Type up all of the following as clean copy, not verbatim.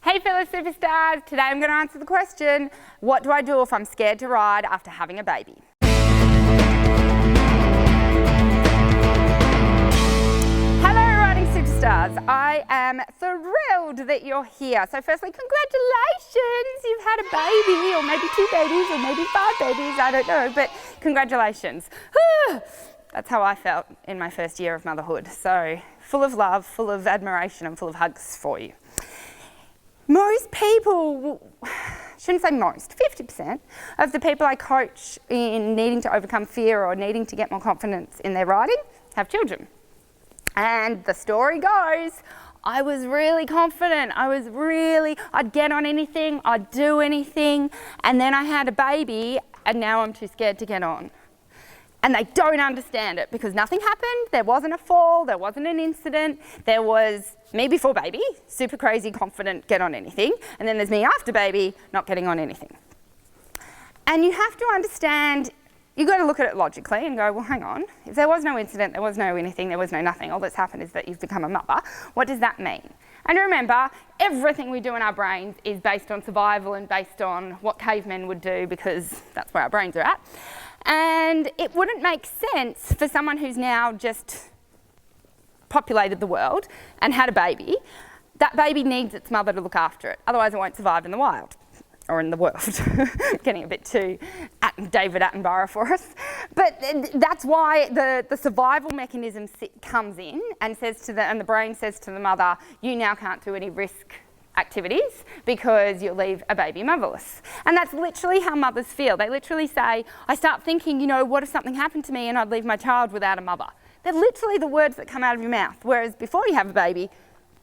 Hey fellow superstars, today I'm going to answer the question, what do I do if I'm scared to ride after having a baby? Hello riding superstars, I am thrilled that you're here. So firstly, congratulations, you've had a baby, or maybe 2 babies, or maybe 5 babies, I don't know, but congratulations. That's how I felt in my first year of motherhood. So full of love, full of admiration, and full of hugs for you. Most people, shouldn't say most, 50% of the people I coach in needing to overcome fear or needing to get more confidence in their riding have children. And the story goes, I was really confident, I'd get on anything, I'd do anything, and then I had a baby and now I'm too scared to get on. And they don't understand it because nothing happened, there wasn't a fall, there wasn't an incident, there was me before baby, super crazy, confident, get on anything, and then there's me after baby, not getting on anything. And you have to understand, you've got to look at it logically and go, well, hang on, if there was no incident, there was no anything, there was no nothing, all that's happened is that you've become a mother, what does that mean? And remember, everything we do in our brains is based on survival and based on what cavemen would do because that's where our brains are at. And it wouldn't make sense for someone who's now just populated the world and had a baby. That baby needs its mother to look after it, otherwise it won't survive in the wild or in the world. Getting a bit too David Attenborough for us. But that's why the survival mechanism comes in and says to and the brain says to the mother, you now can't do any risk activities because you'll leave a baby motherless. And that's literally how mothers feel. They literally say, I start thinking, you know, what if something happened to me and I'd leave my child without a mother? They're literally the words that come out of your mouth. Whereas before you have a baby,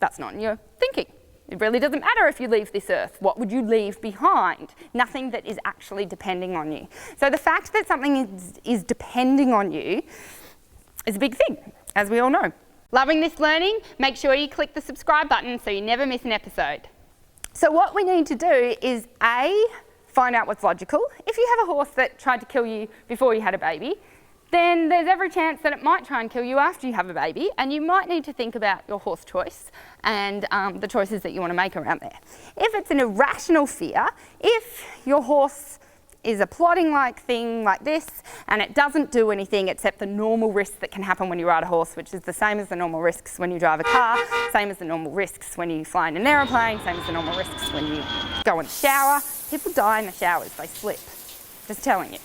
that's not in your thinking. It really doesn't matter if you leave this earth. What would you leave behind? Nothing that is actually depending on you. So the fact that something is depending on you is a big thing, as we all know. Loving this learning? Make sure you click the subscribe button so you never miss an episode. So what we need to do is A, find out what's logical. If you have a horse that tried to kill you before you had a baby, then there's every chance that it might try and kill you after you have a baby, and you might need to think about your horse choice and the choices that you want to make around there. If it's an irrational fear, if your horse is a plodding-like thing like this, and it doesn't do anything except the normal risks that can happen when you ride a horse, which is the same as the normal risks when you drive a car, same as the normal risks when you fly in an aeroplane, same as the normal risks when you go in the shower. People die in the showers, they slip. Just telling you.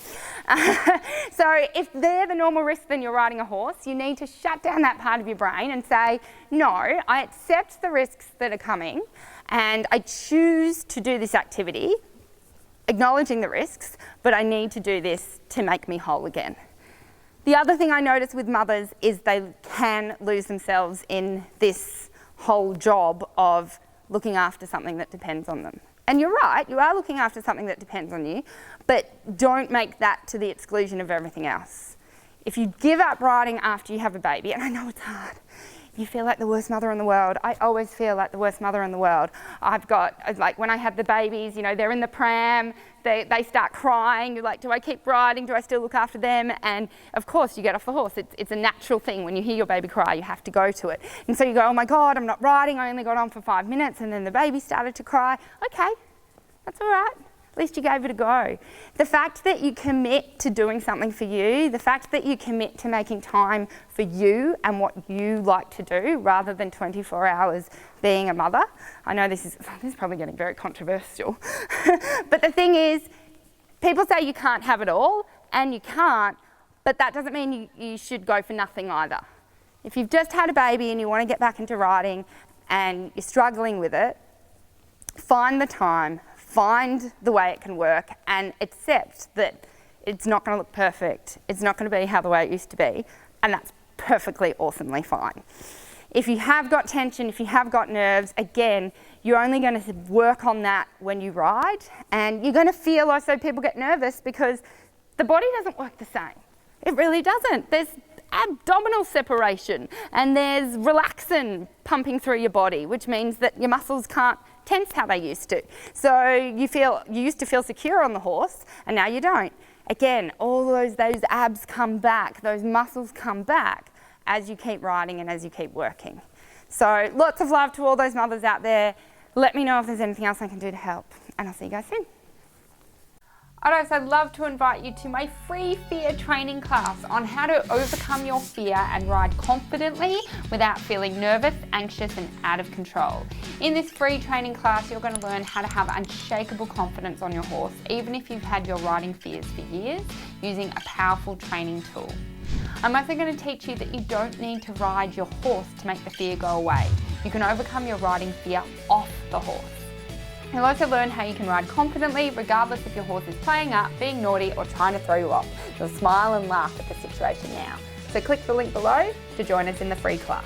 So if they're the normal risks when you're riding a horse, you need to shut down that part of your brain and say, no, I accept the risks that are coming, and I choose to do this activity, acknowledging the risks, but I need to do this to make me whole again. The other thing I notice with mothers is they can lose themselves in this whole job of looking after something that depends on them. And you're right, you are looking after something that depends on you, but don't make that to the exclusion of everything else. If you give up riding after you have a baby, and I know it's hard, you feel like the worst mother in the world. I always feel like the worst mother in the world. I've got, like when I had the babies, you know, they're in the pram, they start crying, you're like, do I keep riding, do I still look after them? And of course you get off the horse, it's a natural thing. When you hear your baby cry, you have to go to it. And so you go, oh my God, I'm not riding, I only got on for 5 minutes, and then the baby started to cry. Okay, that's all right. At least you gave it a go. The fact that you commit to doing something for you, the fact that you commit to making time for you and what you like to do rather than 24 hours being a mother. I know this is probably getting very controversial. But the thing is, people say you can't have it all, and you can't, but that doesn't mean you should go for nothing either. If you've just had a baby and you want to get back into riding and you're struggling with it, find the time, find the way it can work, and accept that it's not going to look perfect. It's not going to be how the way it used to be, and that's perfectly, awesomely fine. If you have got tension, if you have got nerves, again, you're only going to work on that when you ride, and you're going to feel also people get nervous because the body doesn't work the same. It really doesn't. There's abdominal separation, and there's relaxin pumping through your body, which means that your muscles can't tense how they used to. So you used to feel secure on the horse, and now you don't. Again, all those abs come back, those muscles come back as you keep riding and as you keep working. So lots of love to all those mothers out there. Let me know if there's anything else I can do to help, and I'll see you guys soon. Alright, so I'd love to invite you to my free fear training class on how to overcome your fear and ride confidently without feeling nervous, anxious and out of control. In this free training class, you're going to learn how to have unshakable confidence on your horse, even if you've had your riding fears for years, using a powerful training tool. I'm also going to teach you that you don't need to ride your horse to make the fear go away. You can overcome your riding fear off the horse. You'll also learn how you can ride confidently regardless if your horse is playing up, being naughty or trying to throw you off. You'll smile and laugh at the situation now. So click the link below to join us in the free class.